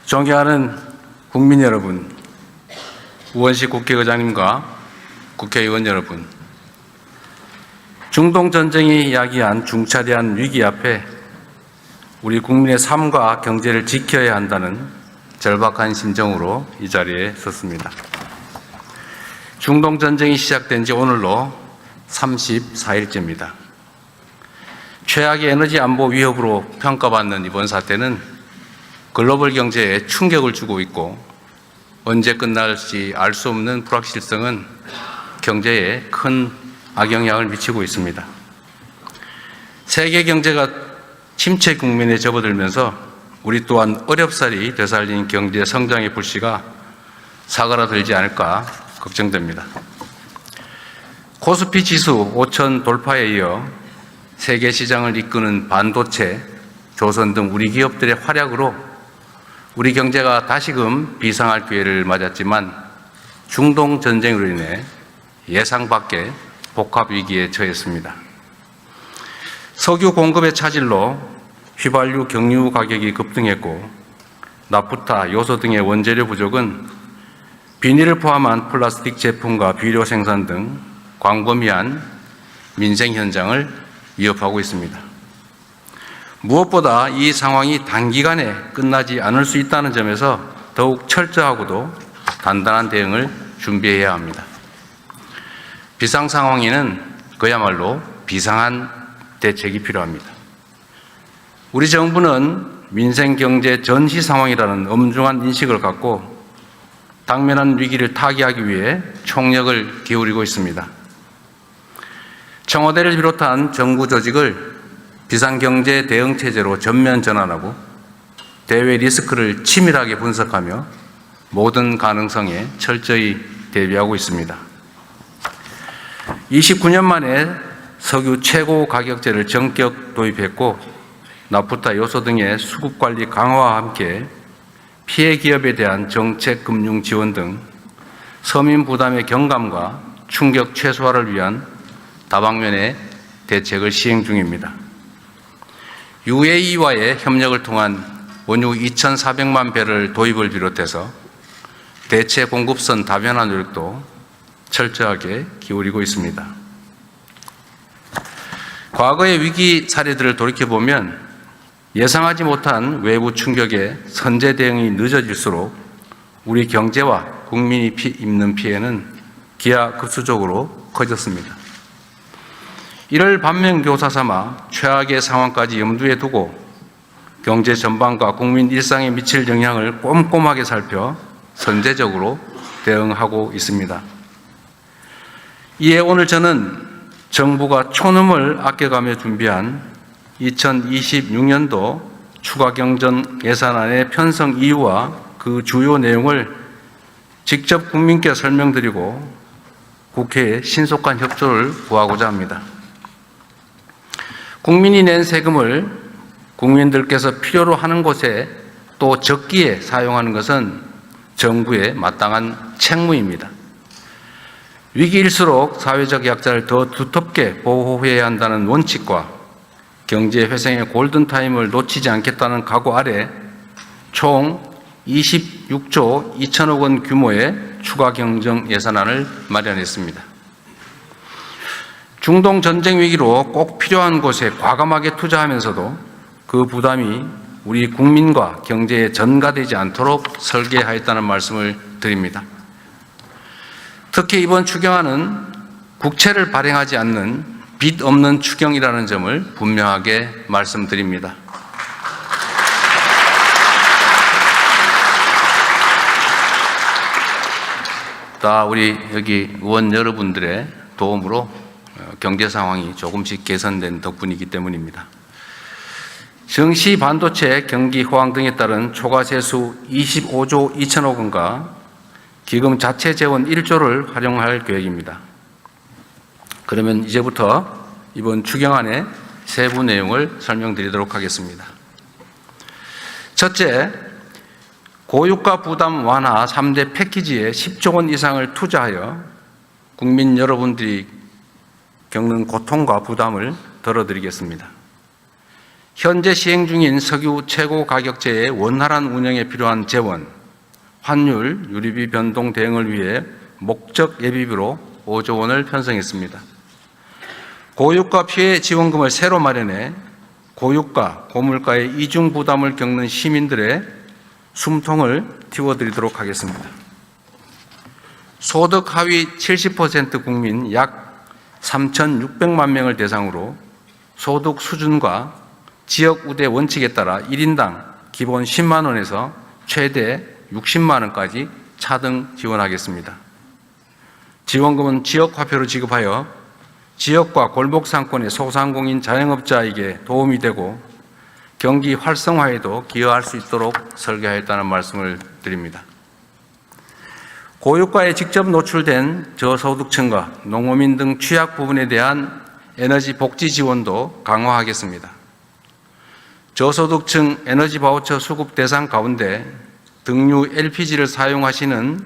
존경하는 국민 여러분, 우원식 국회의장님과 국회의원 여러분, 중동전쟁이 야기한 중차대한 위기 앞에 우리 국민의 삶과 경제를 지켜야 한다는 절박한 심정으로 이 자리에 섰습니다. 중동전쟁이 시작된 지 오늘로 34일째입니다. 최악의 에너지 안보 위협으로 평가받는 이번 사태는 글로벌 경제에 충격을 주고 있고 언제 끝날지 알 수 없는 불확실성은 경제에 큰 악영향을 미치고 있습니다. 세계 경제가 침체 국면에 접어들면서 우리 또한 어렵사리 되살린 경제 성장의 불씨가 사그라들지 않을까 걱정됩니다. 코스피 지수 5천 돌파에 이어 세계 시장을 이끄는 반도체, 조선 등 우리 기업들의 활약으로 우리 경제가 다시금 비상할 기회를 맞았지만 중동 전쟁으로 인해 예상 밖의 복합 위기에 처했습니다. 석유 공급의 차질로 휘발유, 경유 가격이 급등했고 나프타, 요소 등의 원재료 부족은 비닐을 포함한 플라스틱 제품과 비료 생산 등 광범위한 민생 현장을 위협하고 있습니다. 무엇보다 이 상황이 단기간에 끝나지 않을 수 있다는 점에서 더욱 철저하고도 단단한 대응을 준비해야 합니다. 비상 상황에는 그야말로 비상한 대책이 필요합니다. 우리 정부는 민생 경제 전시 상황이라는 엄중한 인식을 갖고 당면한 위기를 타개하기 위해 총력을 기울이고 있습니다. 청와대를 비롯한 정부 조직을 비상경제 대응체제로 전면 전환하고 대외 리스크를 치밀하게 분석하며 모든 가능성에 철저히 대비하고 있습니다. 29년 만에 석유 최고 가격제를 전격 도입했고 나프타, 요소 등의 수급관리 강화와 함께 피해 기업에 대한 정책 금융 지원 등 서민 부담의 경감과 충격 최소화를 위한 다방면의 대책을 시행 중입니다. UAE와의 협력을 통한 원유 2,400만 배럴 도입을 비롯해서 대체 공급선 다변화 노력도 철저하게 기울이고 있습니다. 과거의 위기 사례들을 돌이켜보면 예상하지 못한 외부 충격에 선제 대응이 늦어질수록 우리 경제와 국민이 입는 피해는 기하급수적으로 커졌습니다. 이를 반면교사 삼아 최악의 상황까지 염두에 두고 경제 전반과 국민 일상에 미칠 영향을 꼼꼼하게 살펴 선제적으로 대응하고 있습니다. 이에 오늘 저는 정부가 촌음을 아껴가며 준비한 2026년도 추가경정 예산안의 편성 이유와 그 주요 내용을 직접 국민께 설명드리고 국회에 신속한 협조를 구하고자 합니다. 국민이 낸 세금을 국민들께서 필요로 하는 곳에 또 적기에 사용하는 것은 정부의 마땅한 책무입니다. 위기일수록 사회적 약자를 더 두텁게 보호해야 한다는 원칙과 경제 회생의 골든타임을 놓치지 않겠다는 각오 아래 총 26조 2천억 원 규모의 추가 경정 예산안을 마련했습니다. 중동 전쟁 위기로 꼭 필요한 곳에 과감하게 투자하면서도 그 부담이 우리 국민과 경제에 전가되지 않도록 설계하였다는 말씀을 드립니다. 특히 이번 추경안은 국채를 발행하지 않는 빚 없는 추경이라는 점을 분명하게 말씀드립니다. 다 우리 여기 의원 여러분들의 도움으로 경제 상황이 조금씩 개선된 덕분이기 때문입니다. 정시 반도체 경기 호황 등에 따른 초과 세수 25조 2천억 원과 기금 자체 재원 1조를 활용할 계획입니다. 그러면 이제부터 이번 추경안의 세부 내용을 설명드리도록 하겠습니다. 첫째, 고유가 부담 완화 3대 패키지에 10조 원 이상을 투자하여 국민 여러분들이 겪는 고통과 부담을 덜어드리겠습니다. 현재 시행 중인 석유 최고 가격제의 원활한 운영에 필요한 재원, 환율, 유류비 변동 대응을 위해 목적 예비비로 5조 원을 편성했습니다. 고유가 피해 지원금을 새로 마련해 고유가, 고물가의 이중 부담을 겪는 시민들의 숨통을 틔워드리도록 하겠습니다. 소득 하위 70% 국민 약 3,600만 명을 대상으로 소득 수준과 지역 우대 원칙에 따라 1인당 기본 10만 원에서 최대 60만 원까지 차등 지원하겠습니다. 지원금은 지역 화폐로 지급하여 지역과 골목 상권의 소상공인 자영업자에게 도움이 되고 경기 활성화에도 기여할 수 있도록 설계하였다는 말씀을 드립니다. 고유가에 직접 노출된 저소득층과 농어민 등 취약 부분에 대한 에너지 복지 지원도 강화하겠습니다. 저소득층 에너지 바우처 수급 대상 가운데 등유 LPG를 사용하시는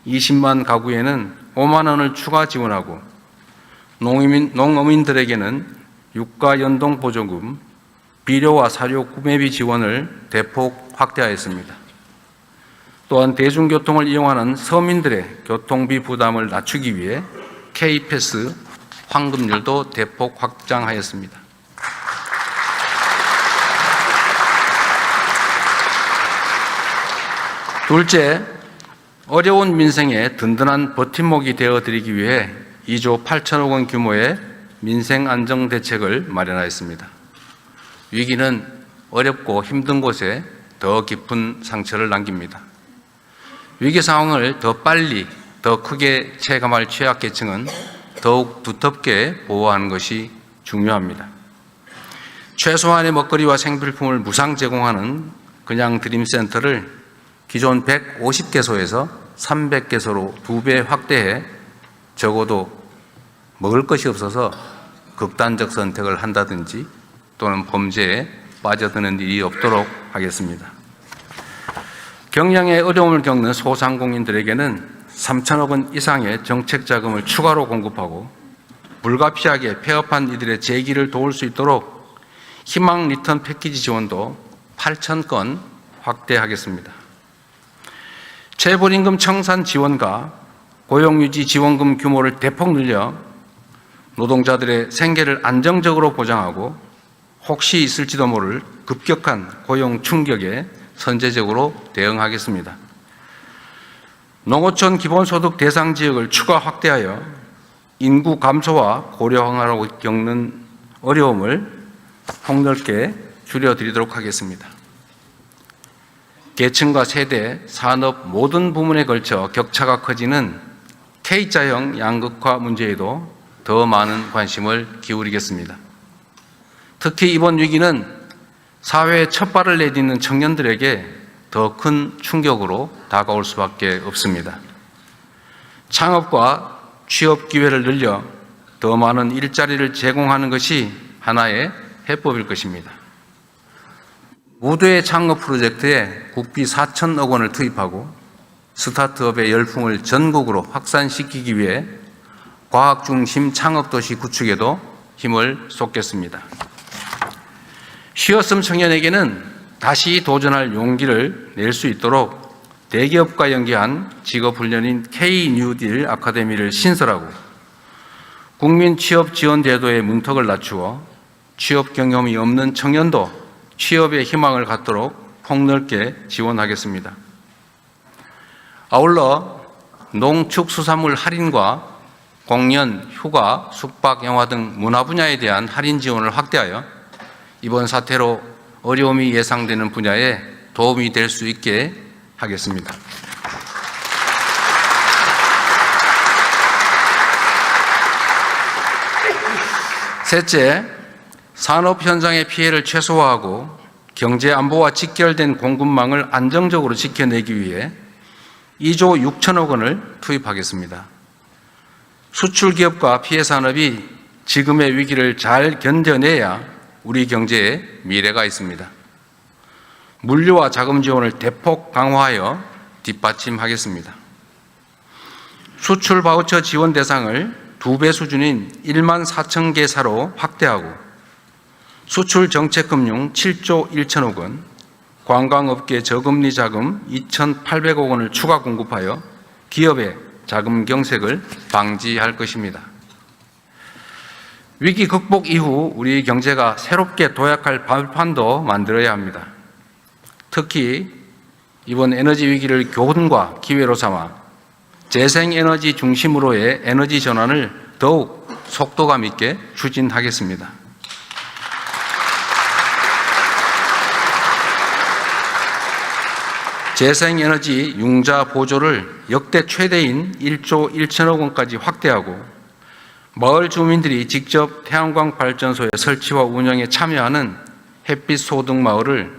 20만 가구에는 5만 원을 추가 지원하고 농어민들에게는 유가 연동 보조금, 비료와 사료 구매비 지원을 대폭 확대하였습니다. 또한 대중교통을 이용하는 서민들의 교통비 부담을 낮추기 위해 K패스 환급률도 대폭 확장하였습니다. 둘째, 어려운 민생에 든든한 버팀목이 되어드리기 위해 2조 8천억 원 규모의 민생안정대책을 마련하였습니다. 위기는 어렵고 힘든 곳에 더 깊은 상처를 남깁니다. 위기 상황을 더 빨리, 더 크게 체감할 취약계층은 더욱 두텁게 보호하는 것이 중요합니다. 최소한의 먹거리와 생필품을 무상 제공하는 그냥 드림센터를 기존 150개소에서 300개소로 2배 확대해 적어도 먹을 것이 없어서 극단적 선택을 한다든지 또는 범죄에 빠져드는 일이 없도록 하겠습니다. 경영에 어려움을 겪는 소상공인들에게는 3천억 원 이상의 정책 자금을 추가로 공급하고 불가피하게 폐업한 이들의 재기를 도울 수 있도록 희망 리턴 패키지 지원도 8천 건 확대하겠습니다. 재벌임금 청산 지원과 고용유지 지원금 규모를 대폭 늘려 노동자들의 생계를 안정적으로 보장하고 혹시 있을지도 모를 급격한 고용 충격에 선제적으로 대응하겠습니다. 농어촌 기본소득 대상 지역을 추가 확대하여 인구 감소와 고령화로 겪는 어려움을 폭넓게 줄여드리도록 하겠습니다. 계층과 세대, 산업 모든 부문에 걸쳐 격차가 커지는 K자형 양극화 문제에도 더 많은 관심을 기울이겠습니다. 특히 이번 위기는 사회에 첫 발을 내딛는 청년들에게 더 큰 충격으로 다가올 수밖에 없습니다. 창업과 취업 기회를 늘려 더 많은 일자리를 제공하는 것이 하나의 해법일 것입니다. 무도의 창업 프로젝트에 국비 4천억 원을 투입하고 스타트업의 열풍을 전국으로 확산시키기 위해 과학 중심 창업도시 구축에도 힘을 쏟겠습니다. 쉬었음 청년에게는 다시 도전할 용기를 낼 수 있도록 대기업과 연계한 직업훈련인 K-뉴딜 아카데미를 신설하고 국민 취업 지원 제도의 문턱을 낮추어 취업 경험이 없는 청년도 취업의 희망을 갖도록 폭넓게 지원하겠습니다. 아울러 농축수산물 할인과 공연, 휴가, 숙박, 영화 등 문화 분야에 대한 할인 지원을 확대하여 이번 사태로 어려움이 예상되는 분야에 도움이 될 수 있게 하겠습니다. 셋째, 산업 현장의 피해를 최소화하고 경제 안보와 직결된 공급망을 안정적으로 지켜내기 위해 2조 6천억 원을 투입하겠습니다. 수출 기업과 피해 산업이 지금의 위기를 잘 견뎌내야 우리 경제에 미래가 있습니다. 물류와 자금 지원을 대폭 강화하여 뒷받침하겠습니다. 수출 바우처 지원 대상을 2배 수준인 1만 4천 개사로 확대하고 수출정책금융 7조 1천억 원, 관광업계 저금리 자금 2,800억 원을 추가 공급하여 기업의 자금 경색을 방지할 것입니다. 위기 극복 이후 우리 경제가 새롭게 도약할 발판도 만들어야 합니다. 특히 이번 에너지 위기를 교훈과 기회로 삼아 재생에너지 중심으로의 에너지 전환을 더욱 속도감 있게 추진하겠습니다. 재생에너지 융자 보조를 역대 최대인 1조 1천억 원까지 확대하고 마을 주민들이 직접 태양광 발전소의 설치와 운영에 참여하는 햇빛 소득 마을을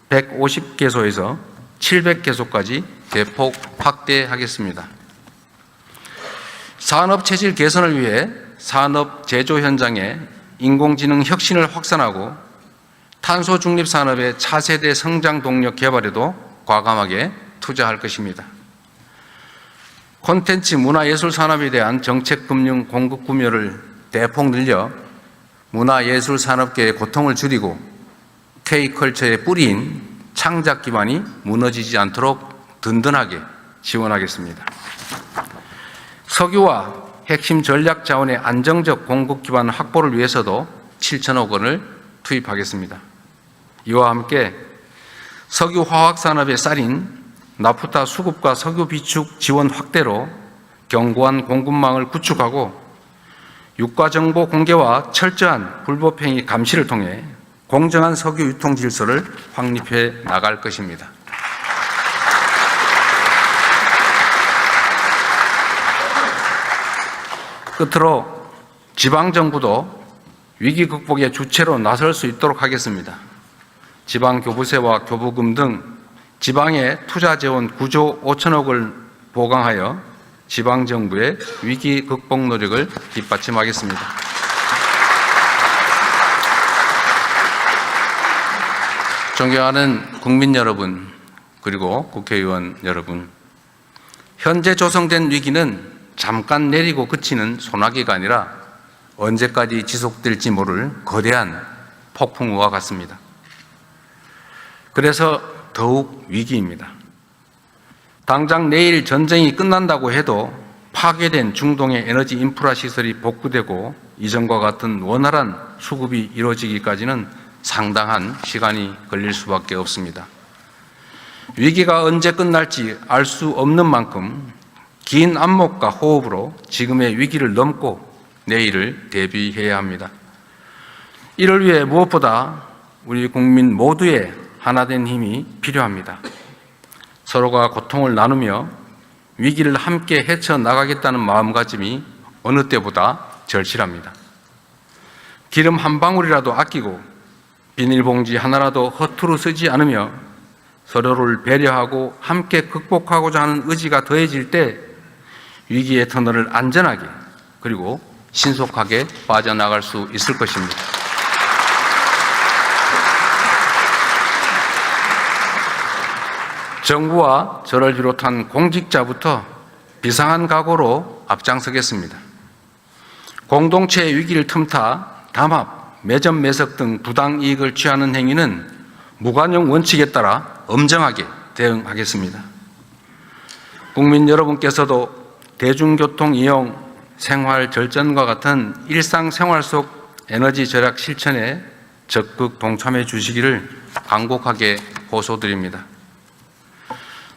150개소에서 700개소까지 대폭 확대하겠습니다. 산업 체질 개선을 위해 산업 제조 현장에 인공지능 혁신을 확산하고 탄소 중립 산업의 차세대 성장 동력 개발에도 과감하게 투자할 것입니다. 콘텐츠 문화예술 산업에 대한 정책 금융 공급 구매를 대폭 늘려 문화예술 산업계의 고통을 줄이고 K컬처의 뿌리인 창작 기반이 무너지지 않도록 든든하게 지원하겠습니다. 석유와 핵심 전략 자원의 안정적 공급 기반 확보를 위해서도 7천억 원을 투입하겠습니다. 이와 함께 석유 화학 산업의 쌀인 나프타 수급과 석유 비축 지원 확대로 견고한 공급망을 구축하고 유가 정보 공개와 철저한 불법 행위 감시를 통해 공정한 석유 유통 질서를 확립해 나갈 것입니다. 끝으로 지방정부도 위기 극복의 주체로 나설 수 있도록 하겠습니다. 지방교부세와 교부금 등 지방의 투자 재원 9조 5천억을 보강하여 지방정부의 위기 극복 노력을 뒷받침하겠습니다. 존경하는 국민 여러분, 그리고 국회의원 여러분, 현재 조성된 위기는 잠깐 내리고 그치는 소나기가 아니라 언제까지 지속될지 모를 거대한 폭풍우와 같습니다. 그래서 더욱 위기입니다. 당장 내일 전쟁이 끝난다고 해도 파괴된 중동의 에너지 인프라 시설이 복구되고 이전과 같은 원활한 수급이 이루어지기까지는 상당한 시간이 걸릴 수밖에 없습니다. 위기가 언제 끝날지 알 수 없는 만큼 긴 안목과 호흡으로 지금의 위기를 넘고 내일을 대비해야 합니다. 이를 위해 무엇보다 우리 국민 모두의 하나된 힘이 필요합니다. 서로가 고통을 나누며 위기를 함께 헤쳐나가겠다는 마음가짐이 어느 때보다 절실합니다. 기름 한 방울이라도 아끼고 비닐봉지 하나라도 허투루 쓰지 않으며 서로를 배려하고 함께 극복하고자 하는 의지가 더해질 때 위기의 터널을 안전하게 그리고 신속하게 빠져나갈 수 있을 것입니다. 정부와 저를 비롯한 공직자부터 비상한 각오로 앞장서겠습니다. 공동체의 위기를 틈타 담합, 매점 매석 등 부당이익을 취하는 행위는 무관용 원칙에 따라 엄정하게 대응하겠습니다. 국민 여러분께서도 대중교통 이용, 생활 절전과 같은 일상생활 속 에너지 절약 실천에 적극 동참해 주시기를 간곡하게 호소드립니다.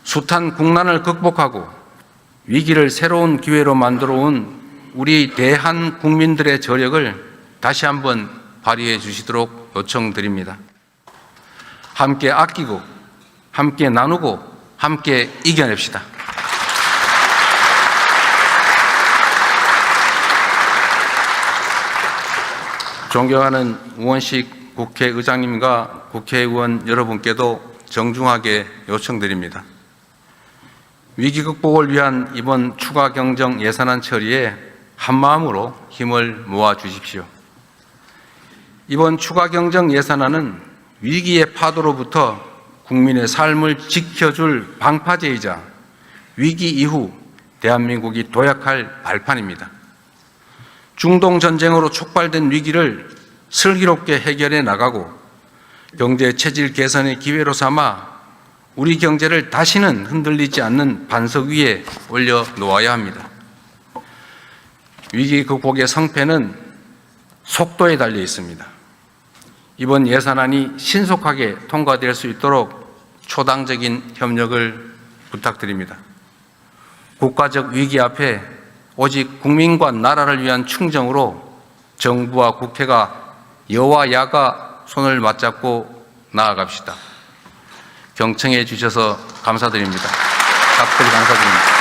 숱한 국난을 극복하고 위기를 새로운 기회로 만들어 온 우리 대한 국민들의 저력을 다시 한번 발휘해 주시도록 요청드립니다. 함께 아끼고, 함께 나누고, 함께 이겨냅시다. 존경하는 우원식 국회의장님과 국회의원 여러분께도 정중하게 요청드립니다. 위기 극복을 위한 이번 추가 경정 예산안 처리에 한마음으로 힘을 모아 주십시오. 이번 추가 경정 예산안은 위기의 파도로부터 국민의 삶을 지켜줄 방파제이자 위기 이후 대한민국이 도약할 발판입니다. 중동 전쟁으로 촉발된 위기를 슬기롭게 해결해 나가고 경제 체질 개선의 기회로 삼아 우리 경제를 다시는 흔들리지 않는 반석 위에 올려놓아야 합니다. 위기 극복의 성패는 속도에 달려 있습니다. 이번 예산안이 신속하게 통과될 수 있도록 초당적인 협력을 부탁드립니다. 국가적 위기 앞에 오직 국민과 나라를 위한 충정으로 정부와 국회가 여와 야가 손을 맞잡고 나아갑시다. 경청해 주셔서 감사드립니다. 답변 감사드립니다.